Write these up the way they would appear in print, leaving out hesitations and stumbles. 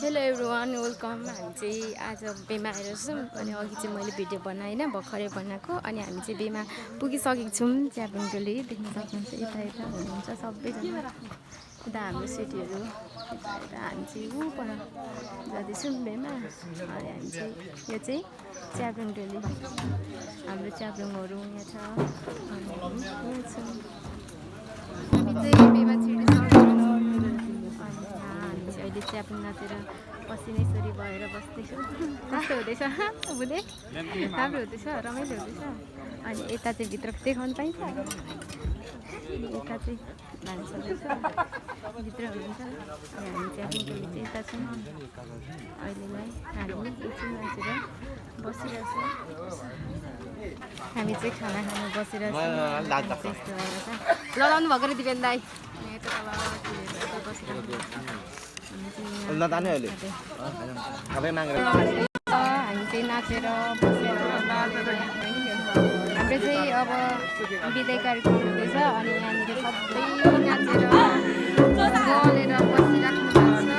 Hello everyone welcome. हामी चाहिँ आज बेमा आएर छौँ अनि अघि चाहिँ मैले भिडियो बनाएँ होइन भर्खरै बनाएको। अनि हामी चाहिँ बेमा पुगिसकेको छौँ। च्याब्रुङ टोली देख्न सक्नुहुन्छ, यता यता हुनुहुन्छ सबैजना। यता हाम्रो सिटीहरू यता हामी चाहिँ ऊ पर जाँदैछौँ बेमा। अनि हामी चाहिँ यो चाहिँ च्याब्रुङ टोली, हाम्रो च्याब्रुङहरू यहाँ छ। अनि हामी चाहिँ बेमा छिर्दैछौँ। अहिले च्याब्रुङ नाचेर पसिनेश्वरी भएर बस्दैछौँ। कस्तो हुँदैछ बुझे? राम्रो हुँदैछ, रमाइलो हुँदैछ। अनि यता चाहिँ भित्र देखाउनु पाइन्छ। यता चाहिँ भान्साहरू छ, भित्र हुनुहुन्छ। अनि हामी च्याब्रुङ टोली चाहिँ यता छौँ। अहिलेलाई हामी एकछिन नाचेर बसिरहेछौँ। हामी चाहिँ खाना खानु बसिरहेछौँ। त्यस्तो भएर त लडाउनु भएको रे दिपेन दाई। यता तल बसिरहेको हामी चाहिँ नाचेर बसेर हाम्रो चाहिँ अब बिदाई कार्यक्रम हुँदैछ। अनि यहाँनिर सबै नाचेर गलेर बसिराख्नु भएको छ।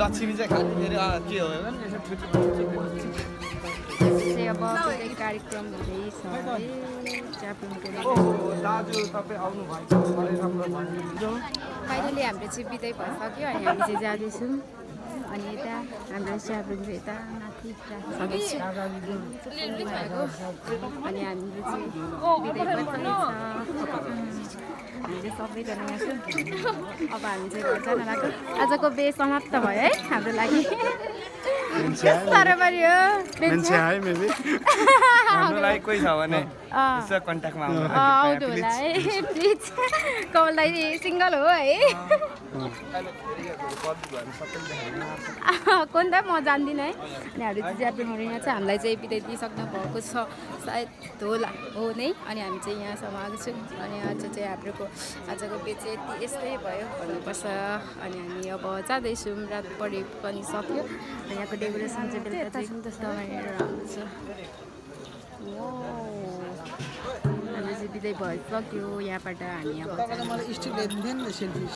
लक्ष्मी चाहिँ खाँदाखेरि के हो चाहिँ अब बिदाई कार्यक्रम हुँदैछ फाइनली हाम्रो चाहिँ बिदाई भइसक्यो। अनि हामी चाहिँ जाँदैछौँ। अनि यता हाम्रो च्याब्रुङ चाहिँ यता माथि राखिसकेको छु भएको। अनि हामीले चाहिँ बिदाई भइसकेको छ। हामी चाहिँ सबैजना यहाँ छौँ। अब हामी चाहिँ घर जान लाग्यो। आजको बे समाप्त भयो है हाम्रो लागि। साह्रो पऱ्यो हामीलाई कोही छ भने यसो कन्ट्याक्टमा आउँदो होला है प्लिज। कमल दाइ सिङ्गल हो है? कोही त म जान्दिनँ है। अनि हाम्रो चाहिँ च्याब्रुङहरू यहाँ चाहिँ हामीलाई चाहिँ बिदाई दिइसक्नु भएको छ सायद होला हो नै। अनि हामी चाहिँ यहाँसम्म आएको छौँ। अनि आज चाहिँ हाम्रोको आजको बे चाहिँ यस्तै भयो भन्नुपर्छ। अनि हामी अब जाँदैछौँ, रात पढे पनि सक्यो। अनि यहाँको डेकोरेसन चाहिँ बेलुका चाहिँ रमाइलो राम्रो छ। हामी चाहिँ बिदाई भइसक्यो यहाँबाट। हामी अब